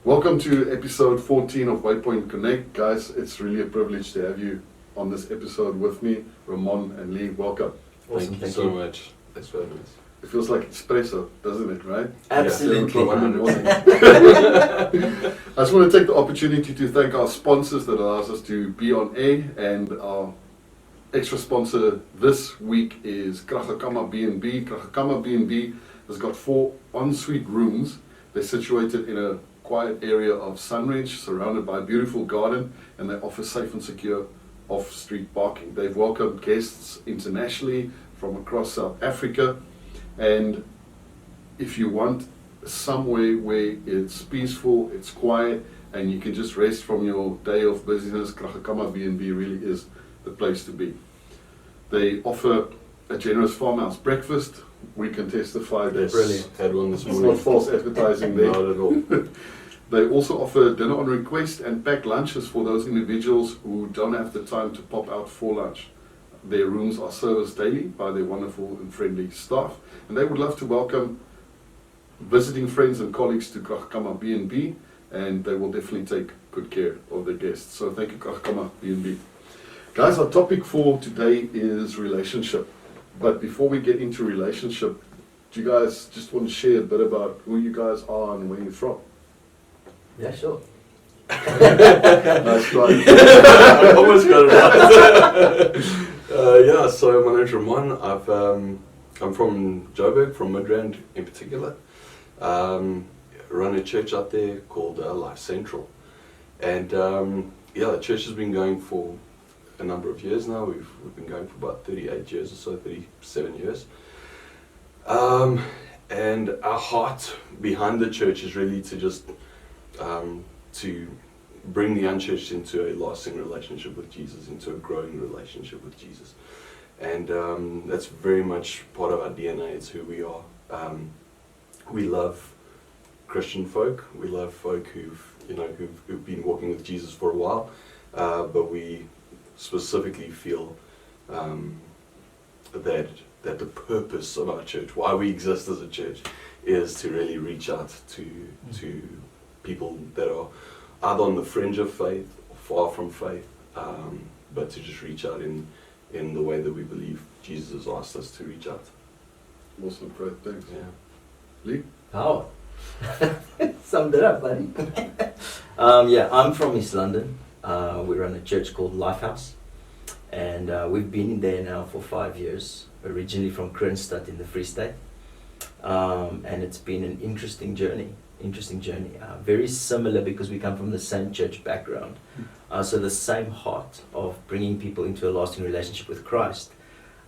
Welcome to episode 14 of Waypoint Connect. Guys, it's really a privilege to have you on this episode with me, Ramon and Lee. Welcome. Awesome, Thank you so much. Thanks for having us. It feels like espresso, doesn't it, right? Absolutely. 7 o'clock in the morning. I just want to take the opportunity to thank our sponsors that allows us to be on air, and our extra sponsor this week is Kragakama B&B. Kragakama B&B has got 4 ensuite rooms. They're situated in a quiet area of Sunridge, surrounded by a beautiful garden, and they offer safe and secure off-street parking. They've welcomed guests internationally from across South Africa, and if you want somewhere where it's peaceful, it's quiet, and you can just rest from your day of busyness, Kragakama B&B really is the place to be. They offer a generous farmhouse breakfast. We can testify that Brilliant. Had one this it's morning. not false advertising there. Not at all. They also offer dinner on request and packed lunches for those individuals who don't have the time to pop out for lunch. Their rooms are serviced daily by their wonderful and friendly staff, and they would love to welcome visiting friends and colleagues to Kragakama B&B, and they will definitely take good care of their guests. So thank you, Kragakama B&B. Guys, our topic for today is relationship. But before we get into relationship, do you guys just want to share a bit about who you guys are and where you're from? Yeah, sure. Nice try. I almost got it right. So my name's Ramon. I'm from Joburg, from Midrand in particular. Run a church out there called Life Central. And the church has been going for a number of years now. We've been going for about 38 years or so, 37 years. And our heart behind the church is really to just to bring the unchurched into a lasting relationship with Jesus, into a growing relationship with Jesus. And that's very much part of our DNA. It's who we are. We love Christian folk. We love folk who've been walking with Jesus for a while, but we specifically feel that the purpose of our church, why we exist as a church, is to really reach out to people that are either on the fringe of faith or far from faith, but to just reach out in the way that we believe Jesus has asked us to reach out. Awesome, great, thanks. Yeah. Lee? Oh, summed it up, buddy. I'm from East London. We run a church called Lifehouse, and we've been there now for 5 years, originally from Kroonstad in the Free State. And it's been an interesting journey. Very similar because we come from the same church background. So the same heart of bringing people into a lasting relationship with Christ.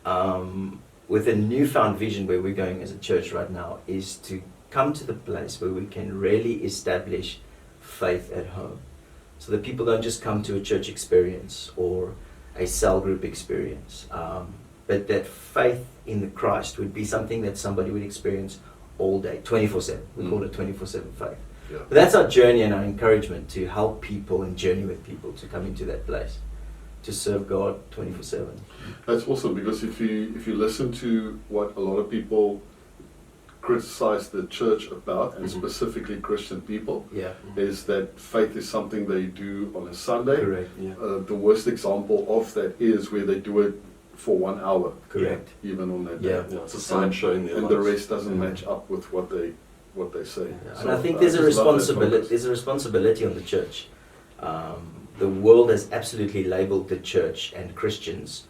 With a newfound vision where we're going as a church right now is to come to the place where we can really establish faith at home. So that people don't just come to a church experience or a cell group experience, but that faith in the Christ would be something that somebody would experience all day, 24/7. We call it 24/7 faith. Yeah. But that's our journey and our encouragement to help people and journey with people to come into that place, to serve God 24/7. That's awesome, because if you listen to what a lot of people criticize the church about, and specifically Christian people, Yeah, is that faith is something they do on a Sunday. correct. Yeah. The worst example of that is where they do it for 1 hour, Correct. even on that day. Yeah. Yeah, it's a sideshow in their And the lives. rest doesn't match up with what they say. Yeah. So And I think there's a just love that responsibility. focus. There's a responsibility on the church. The world has absolutely labelled the church and Christians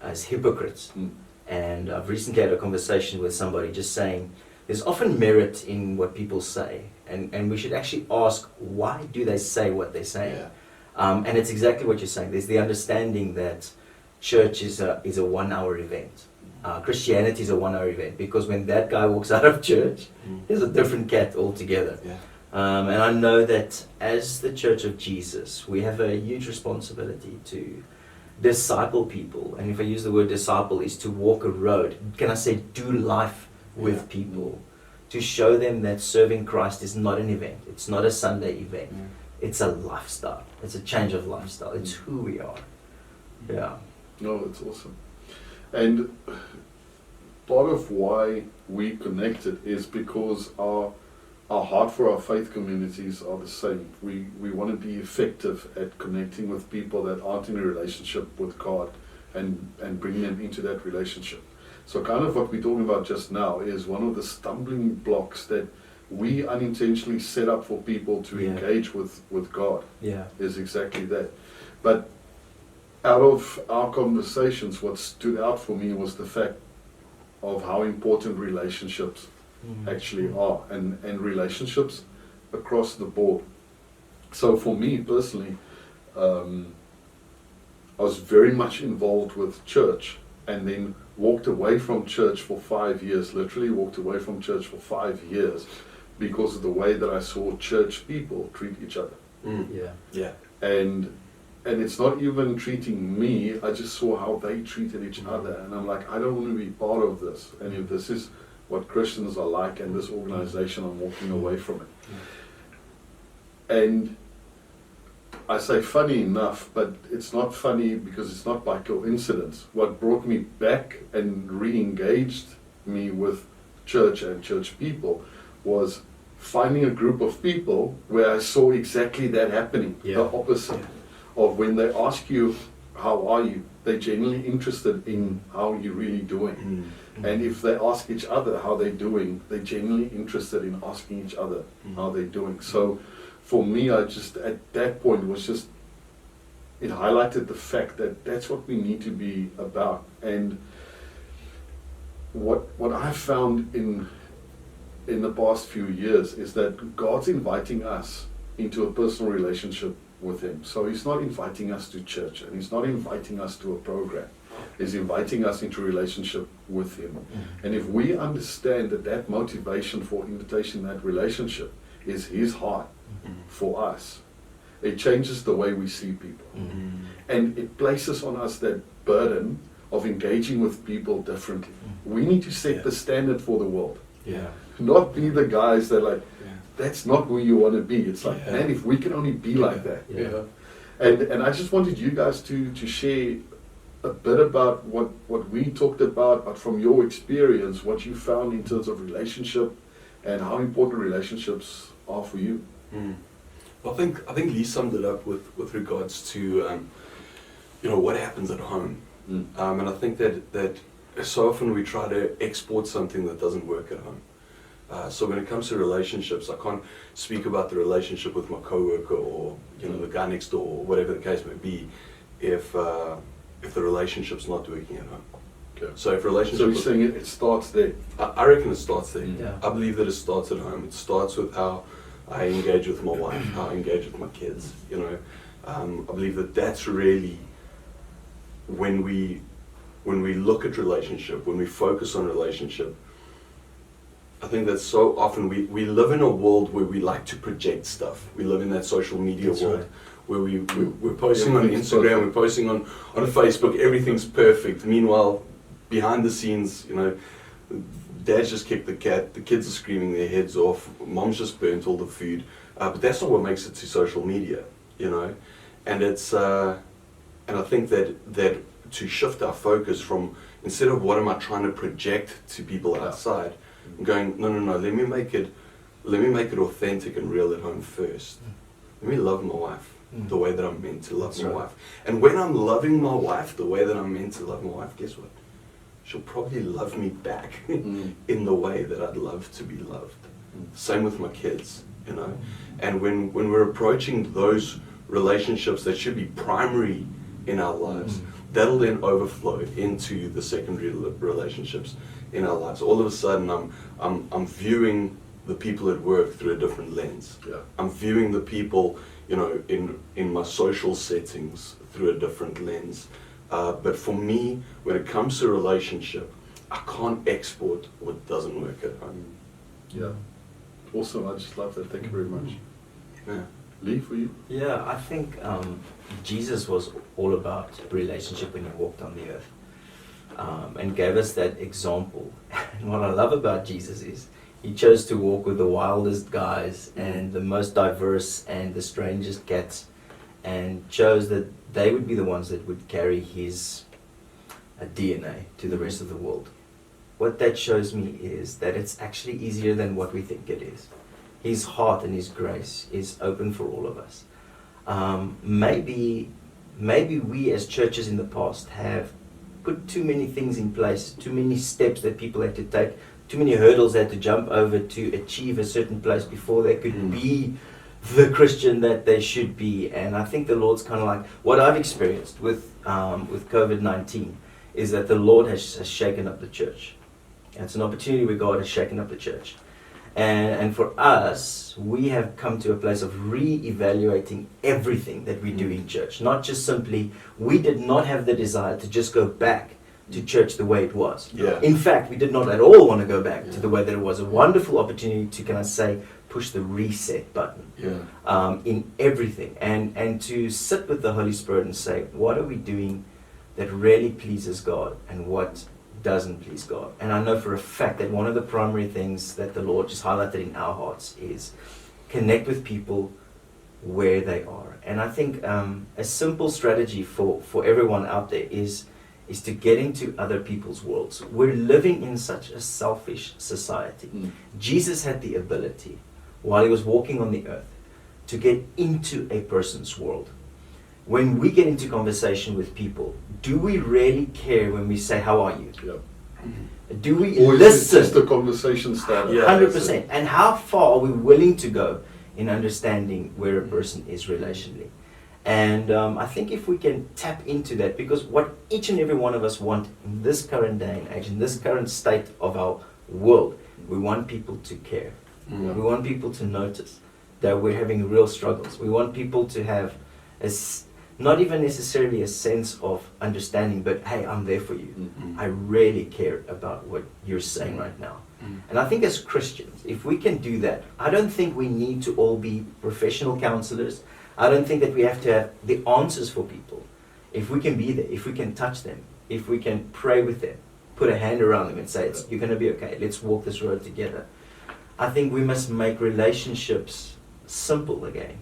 as hypocrites. Mm. And I've recently had a conversation with somebody just saying there's often merit in what people say, and we should actually ask, why do they say what they're saying? Yeah. And it's exactly what you're saying. There's the understanding that church is a 1 hour event. Christianity is a 1 hour event, because when that guy walks out of church, there's a different cat altogether. Yeah. And I know that as the Church of Jesus, we have a huge responsibility to disciple people. And if I use the word disciple, is to walk a road. Can I say do life with people? To show them that serving Christ is not an event. It's not a Sunday event. It's a lifestyle. It's a change of lifestyle. It's who we are. Yeah. No, it's awesome. And part of why we connected is because our our heart for our faith communities are the same. We want to be effective at connecting with people that aren't in a relationship with God and bring them into that relationship. So kind of what we're talking about just now is one of the stumbling blocks that we unintentionally set up for people to engage with God. Yeah. Is exactly that. But out of our conversations, what stood out for me was the fact of how important relationships actually are, and relationships across the board. So for me personally, I was very much involved with church, and then walked away from church for 5 years, literally walked away from church for 5 years because of the way that I saw church people treat each other. Yeah. And it's not even treating me, I just saw how they treated each other, and I'm like, I don't want to be part of this, and if this is what Christians are like and this organization, I'm walking away from it. And I say funny enough, but it's not funny because it's not by coincidence. What brought me back and re-engaged me with church and church people was finding a group of people where I saw exactly that happening, the opposite of when they ask you, how are you? They're genuinely interested in how you're really doing. And if they ask each other how they're doing, they're genuinely interested in asking each other how they're doing. So for me, I just, at that point, was just, it highlighted the fact that that's what we need to be about. And what I've found in the past few years is that God's inviting us into a personal relationship with Him. So He's not inviting us to church, and He's not inviting us to a program. He's inviting us into a relationship with Him. And if we understand that motivation for invitation, that relationship, is His heart for us, it changes the way we see people. And it places on us that burden of engaging with people differently. We need to set the standard for the world. Not be the guys that that's not who you want to be. It's like, man, if we can only be like that. And I just wanted you guys to share a bit about what we talked about, but from your experience, what you found in terms of relationship and how important relationships are for you. Well, I think Lee summed it up with regards to what happens at home. And I think that so often we try to export something that doesn't work at home. So when it comes to relationships, I can't speak about the relationship with my coworker or the guy next door or whatever the case may be if the relationship's not working at home. Okay. So if relationship, so you're saying it starts there. I reckon it starts there. Yeah. I believe that it starts at home. It starts with how I engage with my wife, how I engage with my kids. I believe that that's really when we look at relationship, when we focus on relationship. I think that so often we live in a world where we like to project stuff. We live in that social media world where we're posting on Instagram, we're posting on Facebook, everything's perfect. Meanwhile, behind the scenes, dad's just kicked the cat, the kids are screaming their heads off, mom's just burnt all the food. But that's not what makes it to social media, And it's and I think that to shift our focus from, instead of what am I trying to project to people outside, I'm going, no, let me make it authentic and real at home first. Let me love my wife the way that I'm meant to love my wife. And when I'm loving my wife the way that I'm meant to love my wife, guess what? She'll probably love me back in the way that I'd love to be loved. Same with my kids, And when we're approaching those relationships that should be primary in our lives, that'll then overflow into the secondary relationships in our lives. All of a sudden, I'm viewing the people at work through a different lens. I'm viewing the people, in my social settings through a different lens. But for me, when it comes to relationship, I can't export what doesn't work at home. Yeah. Awesome. I just love that. Thank you very much. Yeah. Lee, for you? Yeah, I think Jesus was all about relationship when He walked on the earth, and gave us that example. And what I love about Jesus is He chose to walk with the wildest guys and the most diverse and the strangest cats, and chose that they would be the ones that would carry His DNA to the rest of the world. What that shows me is that it's actually easier than what we think it is. His heart and His grace is open for all of us. Maybe we as churches in the past have put too many things in place, too many steps that people had to take, too many hurdles they had to jump over to achieve a certain place before they could be the Christian that they should be. And I think the Lord's kind of like, what I've experienced with COVID-19 is that the Lord has shaken up the church. And it's an opportunity where God has shaken up the church. And for us, we have come to a place of re-evaluating everything that we do in church. Not just simply, we did not have the desire to just go back to church the way it was. Yeah. In fact, we did not at all want to go back to the way that it was. A wonderful opportunity to, can I say, push the reset button in everything. And to sit with the Holy Spirit and say, what are we doing that really pleases God and what doesn't please God? And I know for a fact that one of the primary things that the Lord just highlighted in our hearts is connect with people where they are. And I think a simple strategy for everyone out there is to get into other people's worlds. We're living in such a selfish society. Jesus had the ability, while He was walking on the earth, to get into a person's world. When we get into conversation with people, do we really care when we say, how are you? Yeah. Do we Or is listen? it just a conversation starter? Yeah. 100%. And how far are we willing to go in understanding where a person is relationally? And I think if we can tap into that, because what each and every one of us want in this current day and age, in this current state of our world, we want people to care. We want people to notice that we're having real struggles. We want people to have not even necessarily a sense of understanding, but hey, I'm there for you. I really care about what you're saying right now. And I think as Christians, if we can do that, I don't think we need to all be professional counselors. I don't think that we have to have the answers for people. If we can be there, if we can touch them, if we can pray with them, put a hand around them and say, you're going to be okay, let's walk this road together. I think we must make relationships simple again.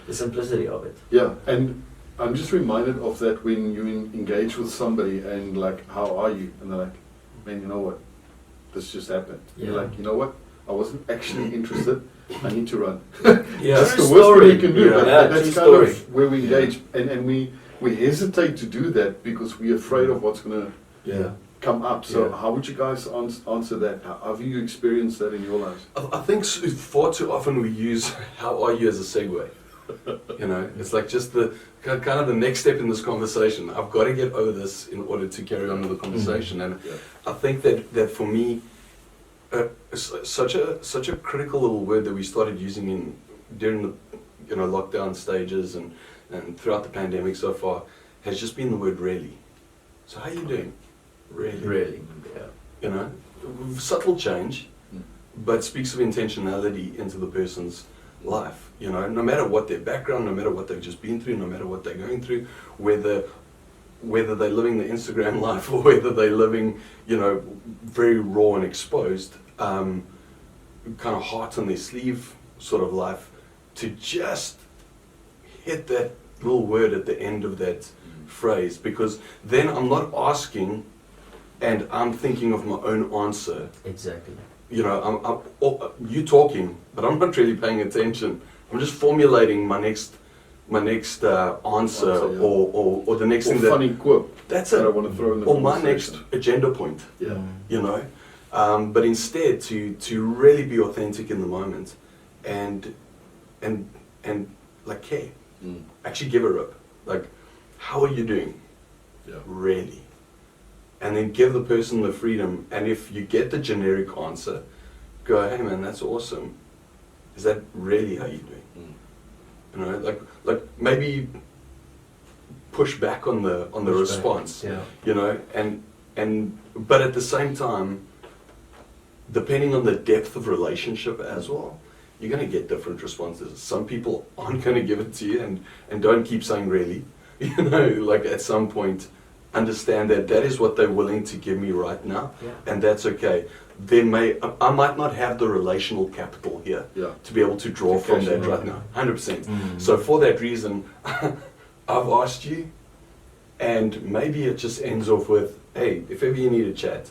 The simplicity of it. Yeah, and I'm just reminded of that when you engage with somebody and like, how are you? And they're like, man, you know what? This just happened. You're like, you know what? I wasn't actually interested. I need to run. That's the worst thing you can do. But that's kind of where we engage, and we hesitate to do that because we're afraid of what's going to come up. So how would you guys answer that? How have you experienced that in your lives? I think far too often we use "how are you" as a segue. You know, it's like just the kind of the next step in this conversation. I've got to get over this in order to carry on with the conversation. And I think that for me, such a critical little word that we started using during the lockdown stages and throughout the pandemic so far has just been the word really. So how are you doing? Really. You know, subtle change, but speaks of intentionality into the person's life. You know, no matter what their background, no matter what they've just been through, no matter what they're going through, whether they're living the Instagram life or whether they're living, very raw and exposed, kind of heart on their sleeve sort of life, to just hit that little word at the end of that phrase, because then I'm not asking and I'm thinking of my own answer. Exactly. You know, you talking, but I'm not really paying attention. I'm just formulating my next answer, or the next thing that funny quote. That's it. it. I want to throw in the or my next agenda point. Yeah. You know, but instead to really be authentic in the moment, and like care. Actually give a rip. Like, how are you doing? Yeah. Really. And then give the person the freedom, and if you get the generic answer, go, hey man, that's awesome. Is that really how you're doing? You know, like maybe push back on the response. Yeah. You know, and but at the same time, depending on the depth of relationship as well, you're going to get different responses. Some people aren't going to give it to you and don't keep saying really. You know, like at some point, understand that is what they're willing to give me right now, and that's okay. I might not have the relational capital here to be able to draw from that right now, 100%. So for that reason, I've asked you, and maybe it just ends off with, hey, if ever you need a chat,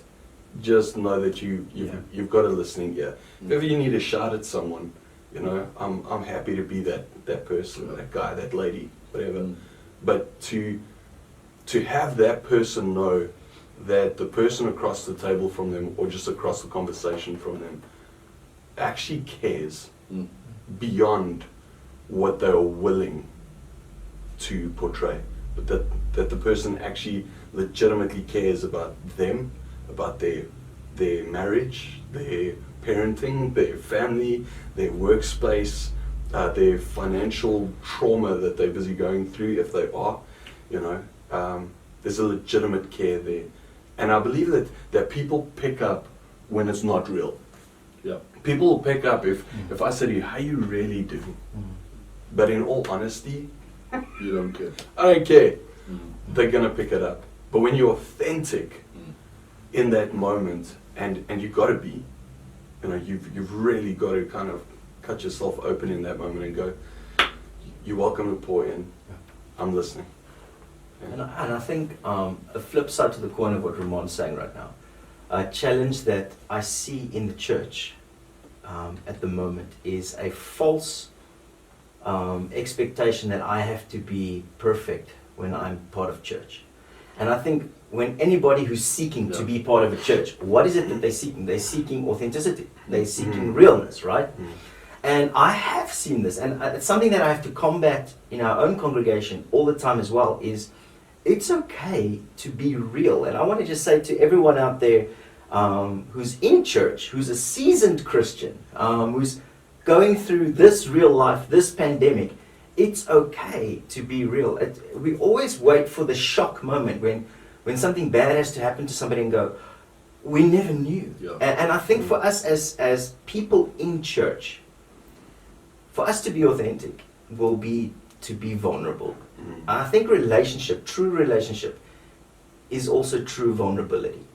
just know that Yeah. you've got a listening ear. If ever you need to shout at someone, I'm happy to be that person, that guy, that lady, whatever. But to have that person know that the person across the table from them, or just across the conversation from them, actually cares beyond what they are willing to portray, but that the person actually legitimately cares about them, about their marriage, their parenting, their family, their workspace, their financial trauma that they're busy going through, if they are, there's a legitimate care there. And I believe that people pick up when it's not real. Yeah. People will pick up if I say to you, how you really do? But in all honesty, You don't care. I don't care. They're going to pick it up. But when you're authentic in that moment, and you've got to be, you've really got to kind of cut yourself open in that moment and go, you're welcome to pour in. I'm listening. And I think a flip side to the coin of what Ramon's saying right now, a challenge that I see in the church at the moment is a false expectation that I have to be perfect when I'm part of church. And I think when anybody who's seeking to be part of a church, what is it that they're seeking? They're seeking authenticity. They're seeking realness, right? And I have seen this, and it's something that I have to combat in our own congregation all the time as well, is it's okay to be real. And I want to just say to everyone out there who's in church, who's a seasoned Christian, who's going through this real life, this pandemic, it's okay to be real. We always wait for the shock moment when something bad has to happen to somebody and go, we never knew. Yeah. And I think for us as people in church, for us to be authentic will be to be vulnerable. I think true relationship, is also true vulnerability.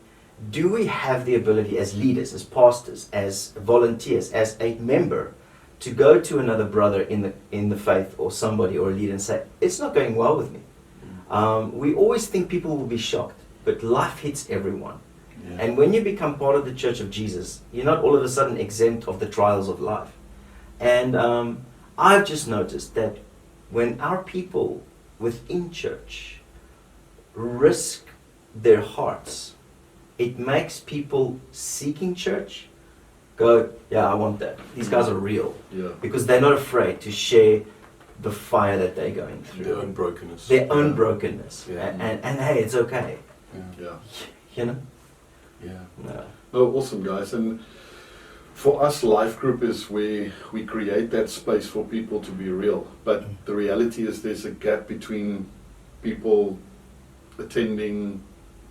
Do we have the ability as leaders, as pastors, as volunteers, as a member, to go to another brother in the faith or somebody or a leader and say, it's not going well with me? We always think people will be shocked, but life hits everyone. Yeah. And when you become part of the Church of Jesus, you're not all of a sudden exempt of the trials of life. And I've just noticed that when our people within church risk their hearts, it makes people seeking church go, yeah, I want that. These guys are real. Yeah. Because they're not afraid to share the fire that they're going through. Their own brokenness. Their own brokenness. Yeah. And hey, it's okay. Yeah. You know? Yeah. No. Oh, awesome, guys. And for us, Life Group is where we create that space for people to be real. But the reality is there's a gap between people attending,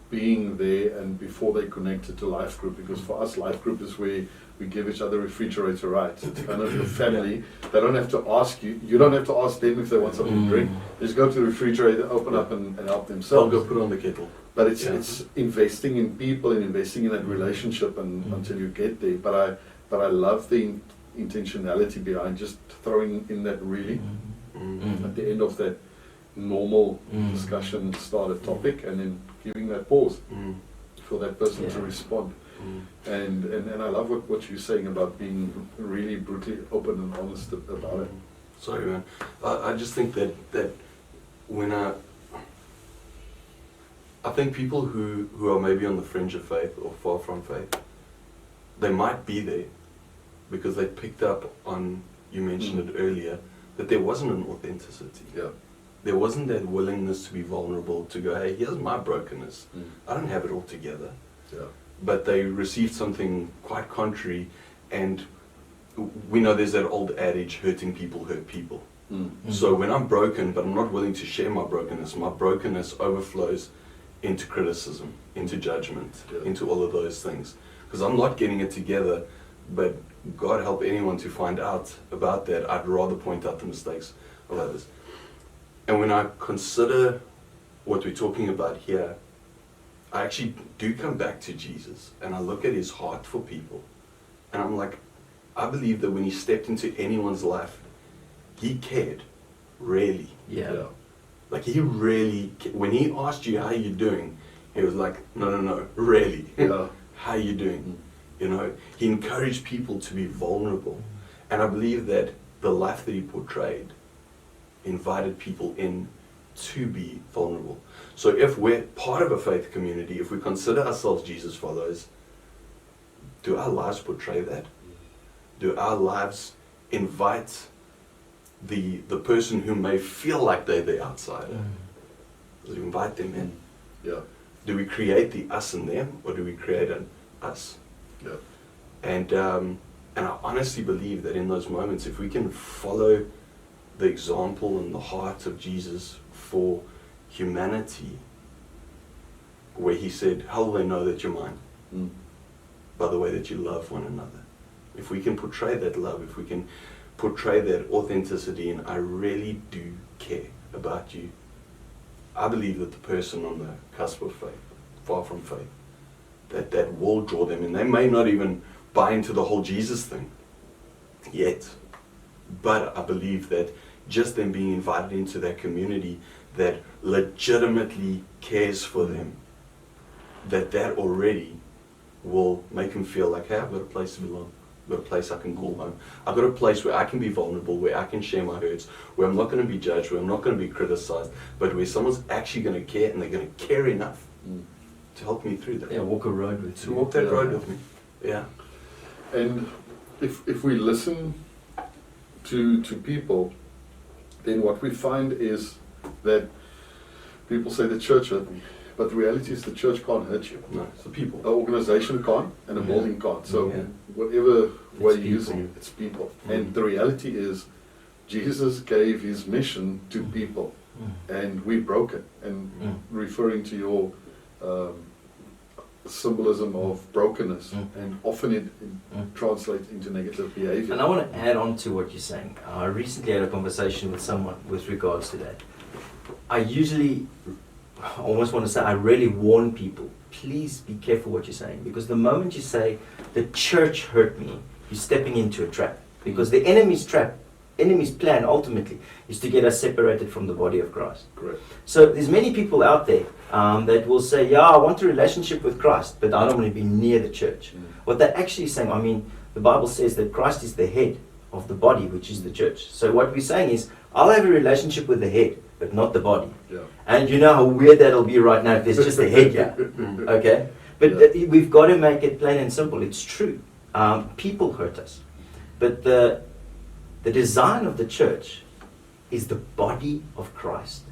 being there, and before they connected to Life Group. Because for us, Life Group is where we give each other refrigerator rights. It's kind of your family. They don't have to ask you. You don't have to ask them if they want something to drink. They just go to the refrigerator, open up, and help I'll themselves. go put on the kettle. But it's investing in people and investing in that relationship until you get there. But I love the intentionality behind just throwing in that really at the end of that normal discussion start a topic and then giving that pause for that person to respond. And I love what you're saying about being really brutally open and honest about it. Sorry, man. I just think that when I think people who are maybe on the fringe of faith or far from faith, they might be there because they picked up on, you mentioned it earlier, that there wasn't an authenticity. Yeah. There wasn't that willingness to be vulnerable, to go, hey, here's my brokenness. I don't have it all together. Yeah. But they received something quite contrary, and we know there's that old adage, hurting people hurt people. So when I'm broken, but I'm not willing to share my brokenness overflows into criticism, into judgment, into all of those things. Because I'm not getting it together, but God help anyone to find out about that. I'd rather point out the mistakes of others. And when I consider what we're talking about here, I actually do come back to Jesus and I look at his heart for people. And I'm like, I believe that when he stepped into anyone's life, he cared, really. Yeah. Like he really, when he asked you how you doing, he was like, no, really. Yeah. how are you doing? You know, he encouraged people to be vulnerable. And I believe that the life that he portrayed invited people in to be vulnerable. So if we're part of a faith community, if we consider ourselves Jesus followers, do our lives portray that? Do our lives invite the person who may feel like they're the outsider? Does it invite them in? Yeah. Do we create the us and them, or do we create an us? Yeah. And I honestly believe that in those moments, if we can follow the example and the heart of Jesus for humanity, where he said, how will they know that you're mine? By the way that you love one another. If we can portray that love, if we can portray that authenticity, and I really do care about you, I believe that the person on the cusp of faith, far from faith, that will draw them in. They may not even buy into the whole Jesus thing yet, but I believe that just them being invited into that community that legitimately cares for them, that already will make them feel like, hey, I've got a place to belong. I've got a place I can call home. I've got a place where I can be vulnerable, where I can share my hurts, where I'm not going to be judged, where I'm not going to be criticized, but where someone's actually going to care, and they're going to care enough to help me through that. Yeah, walk a road with To you. walk that road with me. Yeah. And if we listen to people, then what we find is that people say the church hurt me, but the reality is the church can't hurt you. No, it's the people. An organization can't, and a building can't. So Yeah. whatever way It's you're using people. it, it's people. And the reality is, Jesus gave his mission to people, and we broke it. And referring to your symbolism of brokenness, and often it translates into negative behavior. And I want to add on to what you're saying. I recently had a conversation with someone with regards to that. I almost want to say, I really warn people, please be careful what you're saying, because the moment you say, the church hurt me, you're stepping into a trap. Because the enemy's plan ultimately is to get us separated from the body of Christ. Correct. So there's many people out there that will say, yeah, I want a relationship with Christ, but I don't want to be near the church. What they're actually saying, I mean, the Bible says that Christ is the head of the body, which is the church. So what we're saying is, I'll have a relationship with the head, but not the body. Yeah. And you know how weird that'll be right now if there's just a head here. Okay? But we've got to make it plain and simple. It's true. People hurt us. But the design of the church is the body of Christ.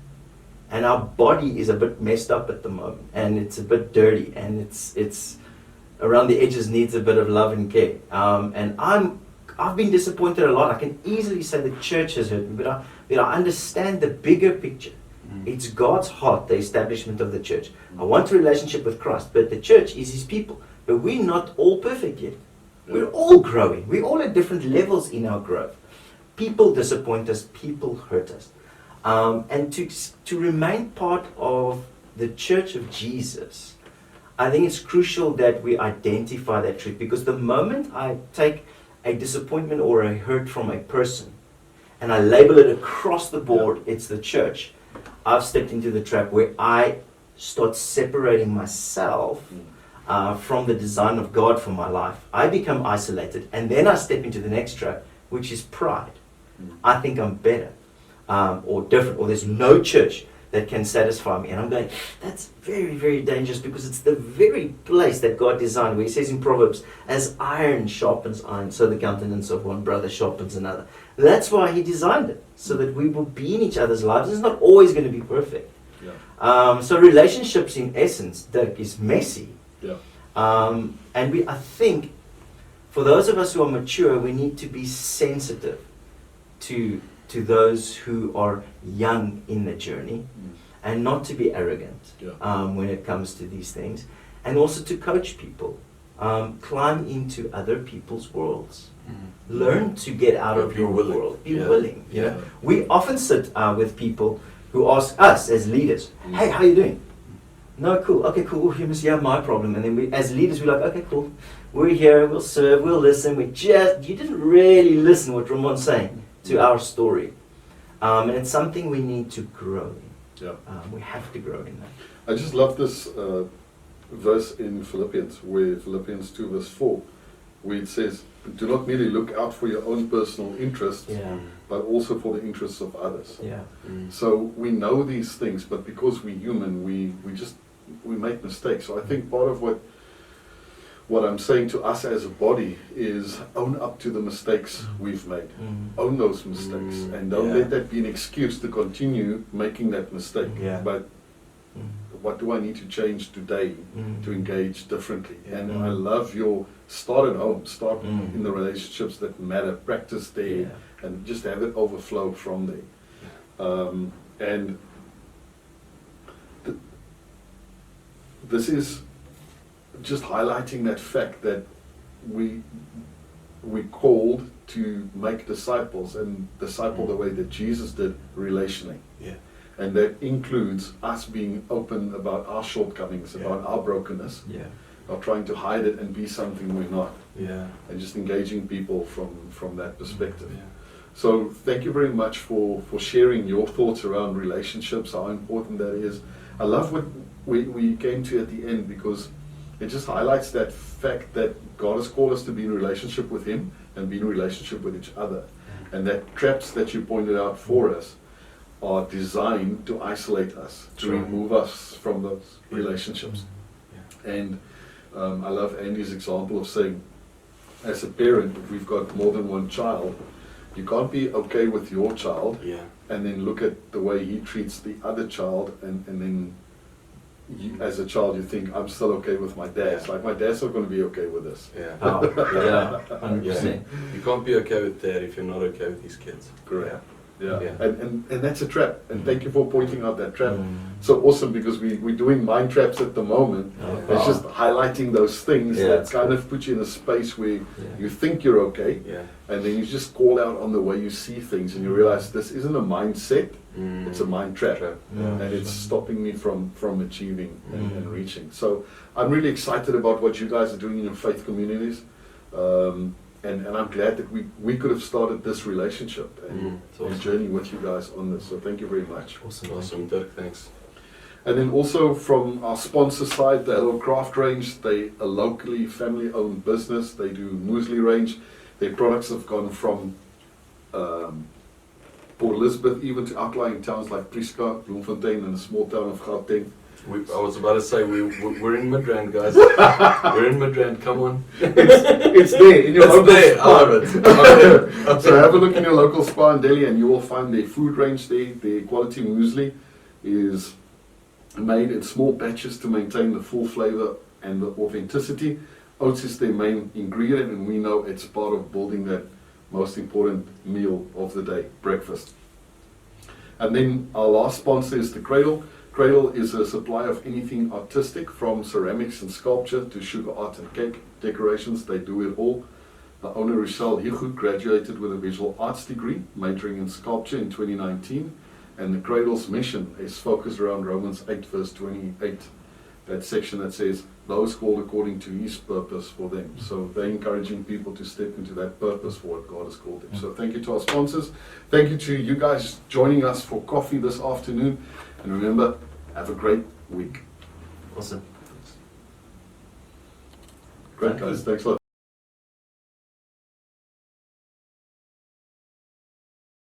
And our body is a bit messed up at the moment. And it's a bit dirty. And it's around the edges needs a bit of love and care. And I've been disappointed a lot. I can easily say the church has hurt me. But I understand the bigger picture. It's God's heart, the establishment of the church. I want a relationship with Christ. But the church is his people. But we're not all perfect yet. We're all growing. We're all at different levels in our growth. People disappoint us. People hurt us. And to remain part of the church of Jesus, I think it's crucial that we identify that truth. Because the moment I take a disappointment or a hurt from a person and I label it across the board, it's the church, I've stepped into the trap where I start separating myself from the design of God for my life. I become isolated, and then I step into the next trap, which is pride. I think I'm better or different, or there's no church that can satisfy me. And I'm going, that's very, very dangerous, because it's the very place that God designed, where he says in Proverbs, as iron sharpens iron, so the countenance of one brother sharpens another. That's why he designed it, so that we will be in each other's lives. It's not always going to be perfect. Yeah. So relationships, in essence, Dirk, is messy. Yeah. And I think, for those of us who are mature, we need to be sensitive to those who are young in the journey, and not to be arrogant when it comes to these things, and also to coach people. Climb into other people's worlds. Learn to get out of your world. Be willing. You know? We often sit with people who ask us as leaders, hey, how you doing? No, cool. Okay, cool. You must have my problem. And then we, as leaders, we're like, okay, cool. We're here. We'll serve. We'll listen. You didn't really listen what Ramon's saying to our story. And it's something we need to grow in. Yeah. We have to grow in that. I just love this verse in Philippians, where Philippians 2 verse 4, where it says, do not merely look out for your own personal interests, Yeah. but also for the interests of others. Yeah. So we know these things, but because we're human, we make mistakes. So I think part of what I'm saying to us as a body is own up to the mistakes we've made. Own those mistakes, and don't let that be an excuse to continue making that mistake. Yeah. But what do I need to change today to engage differently? And I love your start at home, start in the relationships that matter, practice there, and just have it overflow from there. And this is just highlighting that fact that we called to make disciples, and disciple the way that Jesus did relationally. Yeah. And that includes us being open about our shortcomings, about our brokenness, Yeah. not trying to hide it and be something we're not, Yeah. and just engaging people from that perspective. Yeah. So thank you very much for sharing your thoughts around relationships, how important that is. I love what we came to at the end, because it just highlights that fact that God has called us to be in relationship with Him and be in relationship with each other. And that traps that you pointed out for us are designed to isolate us, to Sure. remove us from those relationships. Yeah. And I love Andy's example of saying, as a parent, if we've got more than one child, you can't be okay with your child Yeah. and then look at the way he treats the other child, and then you, as a child, you think, I'm still okay with my dad. It's like, my dad's not going to be okay with this. Yeah. Oh, yeah. 100%. You can't be okay with dad if you're not okay with his kids. Correct. Yeah. Yeah. And that's a trap. And thank you for pointing out that trap. So awesome, because we're doing mind traps at the moment. It's just highlighting those things that kind of put you in a space where you think you're okay, Yeah. and then you just call out on the way you see things, and you realize this isn't a mindset, it's a mind trap. And it's stopping me from achieving and reaching. So I'm really excited about what you guys are doing in your faith communities. And I'm glad that we could have started this relationship and journey with you guys on this. So thank you very much. Awesome, Dirk, thanks. And then also from our sponsor side, the Hello Craft range, they a locally family-owned business. They do muesli range. Their products have gone from Port Elizabeth even to outlying towns like Prieska, Bloemfontein, and the small town of Gauteng. I was about to say, we're in Midrand, guys. We're in Midrand, come on. It's there in your It's local there, I spa. love it. So have a look in your local spa in Delhi, and you will find their food range there. Their quality muesli is made in small batches to maintain the full flavor and the authenticity. Oats is their main ingredient, and we know it's part of building that most important meal of the day, breakfast. And then our last sponsor is the Cradle. Cradle is a supplier of anything artistic, from ceramics and sculpture to sugar art and cake decorations. They do it all. The owner, Rochelle Hichut, graduated with a visual arts degree, majoring in sculpture in 2019. And the Cradle's mission is focused around Romans 8 verse 28, that section that says, those called according to His purpose for them. So they're encouraging people to step into that purpose for what God has called them. So thank you to our sponsors. Thank you to you guys joining us for coffee this afternoon. And remember, have a great week. Awesome. Great guys, thanks a lot.